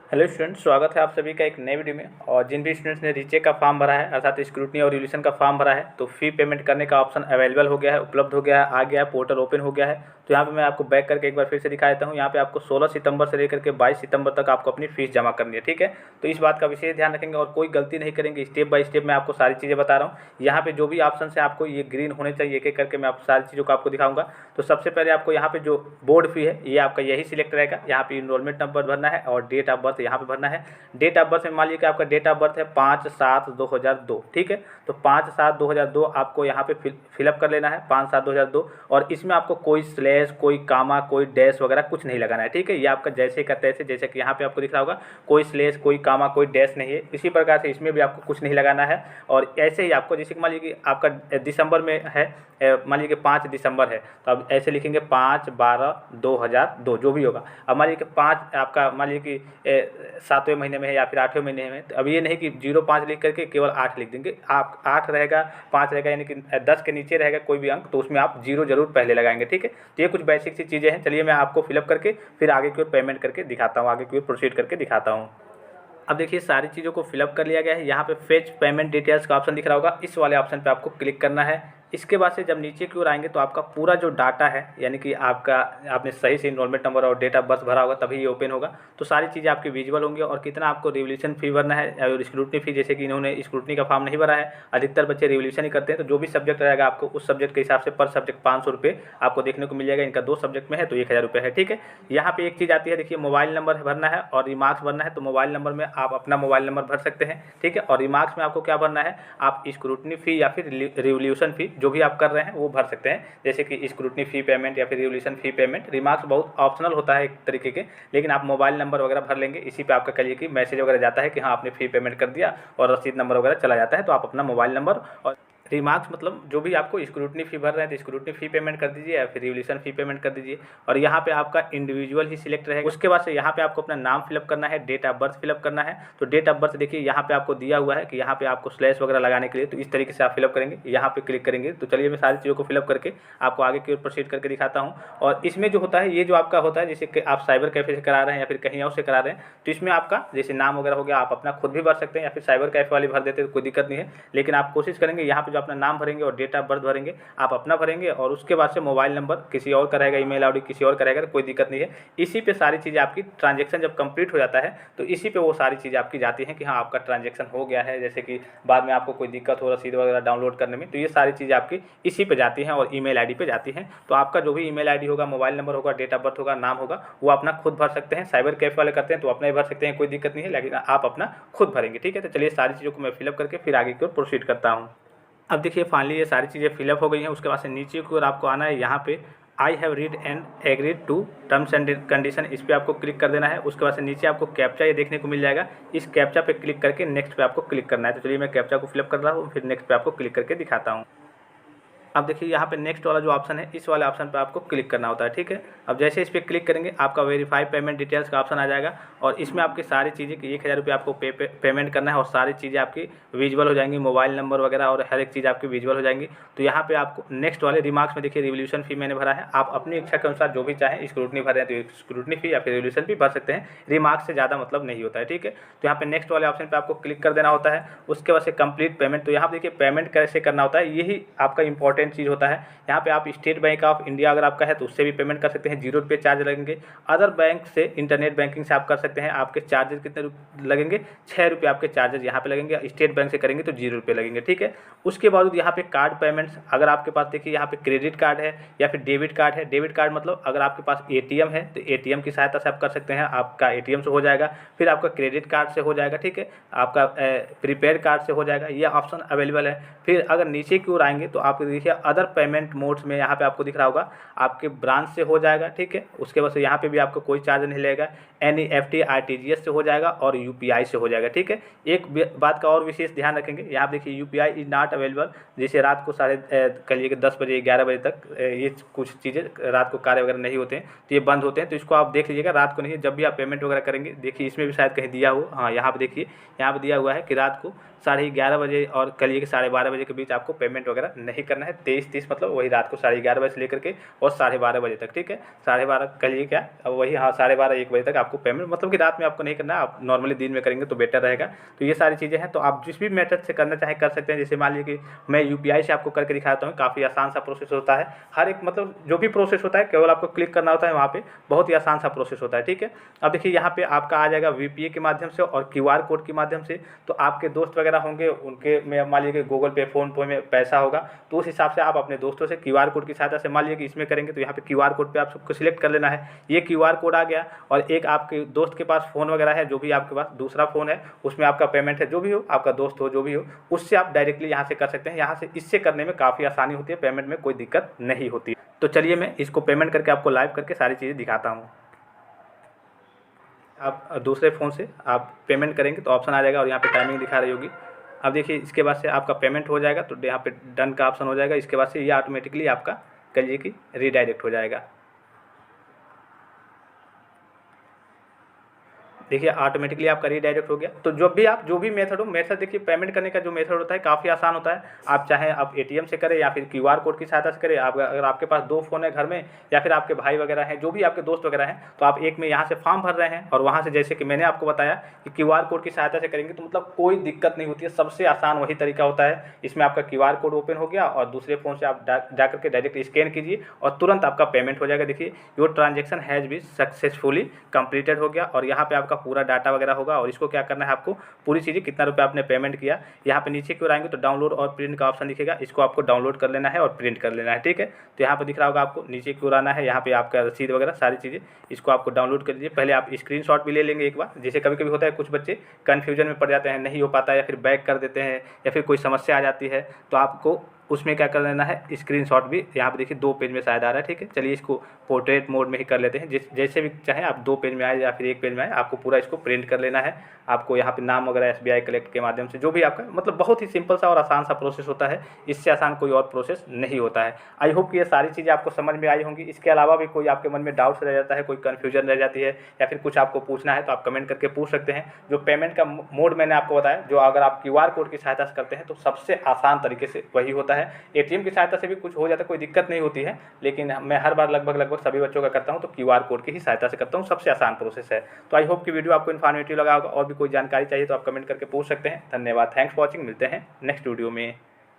Hello students, स्वागत है आप सभी का एक नए वीडियो में। और जिन भी स्टूडेंट्स ने रीचेक का फॉर्म भरा है अर्थात स्क्रूटनी और रिविजन का फॉर्म भरा है तो फ़ी पेमेंट करने का ऑप्शन अवेलेबल हो गया है, उपलब्ध हो गया है, आ गया है, पोर्टल ओपन हो गया है। तो यहाँ पे मैं आपको बैक करके एक बार फिर से दिखा देता हूँ। यहाँ पे आपको 16 सितंबर से लेकर के 22 सितंबर तक आपको अपनी फ़ीस जमा करनी है, ठीक है। तो इस बात का विशेष ध्यान रखेंगे और कोई गलती नहीं करेंगे। स्टेप बाय स्टेप मैं आपको सारी चीज़ें बता रहा हूँ। यहाँ पे जो भी ऑप्शन है आपको ये ग्रीन होने चाहिए, एक एक करके मैं आपको सारी चीज़ों को आपको दिखाऊंगा। तो सबसे पहले आपको यहाँ पे जो बोर्ड फी है ये आपका यही सिलेक्ट रहेगा। यहाँ पे इनरोलमेंट नंबर भरना है और डेट ऑफ बर्थ यहाँ पे भरना है। डेट ऑफ बर्थ में मान लीजिए कि आपका डेट ऑफ बर्थ है 5/7/2002, ठीक है। तो 5/7/2002 आपको यहाँ पे फिलअप कर लेना है, 5/7/2002। और इसमें आपको कोई स्लैश, कोई कामा, कोई डैश वगैरह कुछ नहीं लगाना है, ठीक है। ये आपका जैसे का तैसे, जैसे कि यहाँ पे आपको दिख रहा होगा कोई स्लैश, कोई कामा, कोई डैश नहीं है। इसी प्रकार से इसमें भी आपको कुछ नहीं लगाना है। और ऐसे ही आपको जैसे कि मान लीजिए कि आपका दिसंबर में है, मान लीजिए कि 5 दिसंबर है तो अब ऐसे लिखेंगे 5/12/2002 जो भी होगा। अब मान लीजिए कि 5 आपका मान लीजिए कि 7वें महीने में है या फिर 8वें महीने में। तो अब ये नहीं कि 05 लिख करके केवल 8 लिख देंगे। आप 8 रहेगा, 5 रहेगा, यानी कि 10 के नीचे रहेगा कोई भी अंक तो उसमें आप 0 जरूर पहले लगाएंगे, ठीक है। तो ये कुछ बेसिक सी चीज़ें हैं। चलिए मैं आपको फिलअप करके फिर आगे की ओर पेमेंट करके दिखाता हूँ, आगे की ओर प्रोसीड करके दिखाता हूँ। अब देखिए सारी चीज़ों को फिलअप कर लिया गया है। यहाँ पे फेच पेमेंट डिटेल्स का ऑप्शन दिख रहा होगा, इस वाले ऑप्शन पे आपको क्लिक करना है। इसके बाद से जब नीचे की ओर आएंगे तो आपका पूरा जो डाटा है, यानी कि आपने सही से इनरोलमेंट नंबर और डेट ऑफ बर्थ भरा होगा तभी ये ओपन होगा। तो सारी चीज़ें आपकी विजुअल होंगी और कितना आपको रिवोल्यूशन फ़ी भरना है और स्क्रूटनी फ़ी, जैसे कि इन्होंने स्क्रूटनी का फॉर्म नहीं भरा है, अधिकतर बच्चे रिवोल्यूशन ही करते हैं। तो जो भी सब्जेक्ट रहेगा आपको उस सब्जेक्ट के हिसाब से पर सब्जेक्ट 500 रुपये आपको देखने को मिल जाएगा। इनका 2 सब्जेक्ट में है तो 1000 रुपये है, ठीक है। यहाँ पे एक चीज़ आती है, देखिए मोबाइल नंबर भरना है और रिमार्क्स भरना है। तो मोबाइल नंबर में आप अपना मोबाइल नंबर भर सकते हैं, ठीक है। और रिमार्क्स में आपको क्या भरना है, आप स्क्रूटनी फ़ी या फिर रिवोल्यूशन फ़ी जो भी आप कर रहे हैं वो भर सकते हैं, जैसे कि स्क्रूटनी फ़ी पेमेंट या फिर रिवोल्यूशन फ़ी पेमेंट। रिमार्क्स बहुत ऑप्शनल होता है एक तरीके के, लेकिन आप मोबाइल नंबर वगैरह भर लेंगे। इसी पे आपका कहिए कि मैसेज वगैरह जाता है कि हाँ आपने फ़ी पेमेंट कर दिया और रसीद नंबर वगैरह चला जाता है। तो आप अपना मोबाइल नंबर और रिमार्क्स मतलब जो भी आपको स्क्रूटनी फ़ी भर रहे हैं तो स्क्रूटनी फ़ी पेमेंट कर दीजिए या फिर रिवोल्यूशन फ़ी पेमेंट कर दीजिए। और यहाँ पे आपका इंडिविजुअल ही सिलेक्ट रहेगा। उसके बाद से यहाँ पे आपको अपना नाम फिलअप करना है, डेट ऑफ बर्थ फिलअप करना है। तो डेट ऑफ बर्थ देखिए यहाँ पे आपको दिया हुआ है कि यहाँ पे आपको स्लैश वगैरह लगाने के लिए, तो इस तरीके से आप फिलअप करेंगे, यहाँ पे क्लिक करेंगे। तो चलिए मैं सारी चीज़ों को फिलअप करके आपको आगे की ओर प्रोसीड करके दिखाता हूँ। और इसमें जो होता है, ये जो आपका होता है जैसे कि आप साइबर कैफ़े से करा रहे हैं या फिर कहीं और से करा रहे हैं, तो इसमें आपका जैसे नाम वगैरह हो गया आप अपना खुद भी भर सकते हैं या फिर साइबर कैफ़े वाले भर देते हैं तो कोई दिक्कत नहीं है। लेकिन आप कोशिश करेंगे यहाँ पे जो अपना नाम भरेंगे और डेट ऑफ बर्थ भरेंगे, आप अपना भरेंगे और उसके बाद से मोबाइल नंबर किसी और का रहेगा, ईमेल आईडी किसी और का रहेगा, तो कोई दिक्कत नहीं है। इसी पे सारी चीज़ें आपकी ट्रांजेक्शन जब कंप्लीट हो जाता है तो इसी पे वो सारी चीज़ें आपकी जाती हैं कि हाँ आपका ट्रांजेक्शन हो गया है। जैसे कि बाद में आपको कोई दिक्कत हो रसीद वगैरह डाउनलोड करने में, तो ये सारी चीज़ें आपकी इसी पे जाती हैं और ईमेल आईडी पे जाती हैं। तो आपका जो भी ईमेल आईडी होगा, मोबाइल नंबर होगा, डेट ऑफ बर्थ होगा, नाम होगा, वो अपना खुद भर सकते हैं। साइबर कैफ़े वाले करते हैं तो अपना ही भर सकते हैं, कोई दिक्कत नहीं है, लेकिन आप अपना खुद भरेंगे, ठीक है। तो चलिए सारी चीज़ों को मैं फिलअप करके फिर आगे की ओर प्रोसीड करता हूँ। अब देखिए फाइनली ये सारी चीज़ें फिलअप हो गई हैं। उसके बाद से नीचे की ओर आपको आना है, यहाँ पे I have read and agreed to terms and condition, इस पर आपको क्लिक कर देना है। उसके बाद से नीचे आपको कैप्चा ये देखने को मिल जाएगा, इस कैप्चा पे क्लिक करके नेक्स्ट पे आपको क्लिक करना है। तो चलिए मैं कैप्चा को फिलअप कर रहा हूँ, फिर नेक्स्ट पे आपको क्लिक करके दिखाता हूँ। अब देखिए यहाँ पे नेक्स्ट वाला जो ऑप्शन है, इस वाले ऑप्शन पे आपको क्लिक करना होता है, ठीक है। अब जैसे इस पर क्लिक करेंगे आपका वेरीफाई पेमेंट डिटेल्स का ऑप्शन आ जाएगा और इसमें आपकी सारी चीज़ें कि 1000 रुपये आपको पेमेंट करना है और सारी चीज़ें आपकी विजुअल हो जाएंगी, मोबाइल नंबर वगैरह और हर एक चीज़ आपकी विजुअल हो जाएंगी। तो यहाँ पे आपको नेक्स्ट वाले रिमार्क्स में देखिए रिवोल्यूशन फ़ी मैंने भरा है। आप अपनी इच्छा के अनुसार जो भी चाहें, स्क्रूटनी भर रहे हैं तो स्क्रूटनी फ़ी या फिर रिवोल्यूशन फ़ी भर सकते हैं, रिमार्क्स से ज़्यादा मतलब नहीं होता है, ठीक है। तो यहाँ पे नेक्स्ट वाले ऑप्शन पर आपको क्लिक कर देना होता है। उसके बाद से कंप्लीट पेमेंट, तो यहाँ पर देखिए पेमेंट कैसे करना होता है, यही आपका इंपॉर्टेंट चीज़ होता है। यहाँ पे आप स्टेट बैंक ऑफ इंडिया अगर आपका है तो उससे भी पेमेंट कर सकते हैं, 0 रुपये चार्ज लगेंगे। अदर बैंक से इंटरनेट बैंकिंग से आप कर सकते हैं, आपके चार्जेस कितने लगेंगे, 6 रुपये आपके चार्जेस यहाँ पे लगेंगे। स्टेट बैंक से करेंगे तो 0 रुपये लगेंगे, ठीक है। उसके बाद यहाँ पे कार्ड पेमेंट्स, अगर आपके पास देखिए यहाँ पे क्रेडिट कार्ड है या फिर डेबिट कार्ड है। डेबिट कार्ड मतलब अगर आपके पास ATM है तो ATM की सहायता से आप कर सकते हैं, आपका ATM से हो जाएगा, फिर आपका क्रेडिट कार्ड से हो जाएगा, ठीक है, आपका प्रीपेड कार्ड से हो जाएगा, ये ऑप्शन अवेलेबल है। फिर अगर नीचे की ओर आएंगे तो आप देखिए अदर पेमेंट मोड्स में यहाँ पे आपको दिख रहा होगा आपके ब्रांच से हो जाएगा, ठीक है। उसके बाद से यहाँ पे भी आपको कोई चार्ज नहीं लगेगा, NEFT RTGS से हो जाएगा और UPI से हो जाएगा, ठीक है। एक बात का और विशेष ध्यान रखेंगे, यहाँ देखिए UPI इज नॉट अवेलेबल, जैसे रात को कहिए कि 10 बजे 11 बजे तक ये कुछ चीज़ें रात को कार्य वगैरह नहीं होते हैं तो ये बंद होते हैं, तो इसको आप देख लीजिएगा, रात को नहीं, जब भी आप पेमेंट वगैरह करेंगे। देखिए इसमें भी शायद कहीं दिया हो, हाँ यहाँ पे देखिए, यहाँ पे दिया हुआ है कि रात को 11:30 बजे और कहिए कि 12:30 बजे के बीच आपको पेमेंट वगैरह नहीं करना है, 23:30 मतलब वही रात को 11:30 बजे से लेकर के और 12:30 बजे तक, ठीक है। 12:30 कहिए क्या, अब वही हाँ 12:30-1 बजे तक आपको पेमेंट, मतलब कि रात में आपको नहीं करना, आप नॉर्मली दिन में करेंगे तो बेटर रहेगा। तो ये सारी चीज़ें हैं, तो आप जिस भी मेथड से करना चाहें कर सकते हैं। जैसे मान लीजिए कि मैं UPI से आपको करके दिखाता हूँ, काफ़ी आसान सा प्रोसेस होता है। हर एक मतलब जो भी प्रोसेस होता है केवल आपको क्लिक करना होता है वहाँ पे, बहुत ही आसान सा प्रोसेस होता है, ठीक है। अब देखिए यहाँ पे आपका आ जाएगा VPA के माध्यम से और QR कोड के माध्यम से। तो आपके दोस्त वगैरह होंगे, उनके में मान लीजिए गूगल पे, फ़ोन पे में पैसा होगा, तो उस हिसाब से आप अपने दोस्तों से QR कोड की सहायता से, मान लीजिए कि इसमें करेंगे तो यहाँ पे QR कोड पे आप सबको सिलेक्ट कर लेना है। ये QR कोड आ गया, और एक आपके दोस्त के पास फ़ोन वगैरह है, जो भी आपके पास दूसरा फ़ोन है उसमें आपका पेमेंट है, जो भी हो, आपका दोस्त हो जो भी हो, उससे आप डायरेक्टली यहाँ से कर सकते हैं। यहाँ से इससे करने में काफ़ी आसानी होती है, पेमेंट में कोई दिक्कत नहीं होती। तो चलिए मैं इसको पेमेंट करके आपको लाइव करके सारी चीज़ें दिखाता हूँ। आप दूसरे फ़ोन से आप पेमेंट करेंगे तो ऑप्शन आ जाएगा और यहाँ पे टाइमिंग दिखा रही होगी। अब देखिए इसके बाद से आपका पेमेंट हो जाएगा, तो यहाँ पे डन का ऑप्शन हो जाएगा। इसके बाद से ये ऑटोमेटिकली आपका कहिए कि रीडायरेक्ट हो जाएगा। देखिए ऑटोमेटिकली आपका रीडायरेक्ट हो गया। तो जो भी मेथड हो, मेथड देखिए पेमेंट करने का जो मेथड होता है काफ़ी आसान होता है। आप चाहें आप ATM से करें या फिर QR कोड की सहायता से करें। आप अगर आपके पास 2 फ़ोन है घर में, या फिर आपके भाई वगैरह हैं, जो भी आपके दोस्त वगैरह हैं, तो आप एक में यहाँ से फॉर्म भर रहे हैं और वहाँ से जैसे कि मैंने आपको बताया कि QR कोड की सहायता से करेंगे तो मतलब कोई दिक्कत नहीं होती है। सबसे आसान वही तरीका होता है। इसमें आपका QR कोड ओपन हो गया और दूसरे फ़ोन से आप जा करके डायरेक्ट स्कैन कीजिए और तुरंत आपका पेमेंट हो जाएगा। देखिए your transaction has been successfully completed हो गया, और यहाँ पे आपका पूरा डाटा वगैरह होगा। और इसको क्या करना है, आपको पूरी चीज़ें कितना रुपया आपने पेमेंट किया, यहाँ पे नीचे की ओर आएंगे तो डाउनलोड और प्रिंट का ऑप्शन दिखेगा। इसको आपको डाउनलोड कर लेना है और प्रिंट कर लेना है, ठीक है। तो यहाँ पे दिख रहा होगा आपको, नीचे की ओर आना है, यहाँ पे आपका रसीद वगैरह सारी चीज़ें, इसको आपको डाउनलोड कर लीजिए। पहले आप स्क्रीनशॉट भी ले लेंगे एक बार। जैसे कभी कभी होता है कुछ बच्चे कन्फ्यूजन में पड़ जाते हैं, नहीं हो पाता है, या फिर बैक कर देते हैं, या फिर कोई समस्या आ जाती है, तो आपको उसमें क्या कर लेना है, स्क्रीनशॉट भी यहाँ पे देखिए 2 पेज में शायद आ रहा है, ठीक है। चलिए इसको पोर्ट्रेट मोड में ही कर लेते हैं। जैसे भी चाहें आप 2 पेज में आए या फिर 1 पेज में आए, आपको पूरा इसको प्रिंट कर लेना है। आपको यहाँ पे नाम वगैरह SBI कलेक्ट के माध्यम से, जो भी आपका मतलब बहुत ही सिंपल सा और आसान सा प्रोसेस होता है। इससे आसान कोई और प्रोसेस नहीं होता है। आई होप कि ये सारी चीज़ें आपको समझ में आई होंगी। इसके अलावा भी कोई आपके मन में डाउट्स रह जाता है, कोई कन्फ्यूजन रह जाती है, या फिर कुछ आपको पूछना है, तो आप कमेंट करके पूछ सकते हैं। जो पेमेंट का मोड मैंने आपको बताया, जो अगर आप QR कोड की सहायता से करते हैं तो सबसे आसान तरीके से वही होता है। ATM की सहायता से भी कुछ हो जाता है, कोई दिक्कत नहीं होती है, लेकिन मैं हर बार लगभग सभी बच्चों का करता हूँ तो QR कोड की ही सहायता से करता हूँ, सबसे आसान प्रोसेस है। तो आई होप कि वीडियो आपको इन्फॉर्मेटिव लगा होगा। और भी कोई जानकारी चाहिए तो आप कमेंट करके पूछ सकते हैं। धन्यवाद, थैंक्स फॉर वॉचिंग। मिलते हैं नेक्स्ट वीडियो में।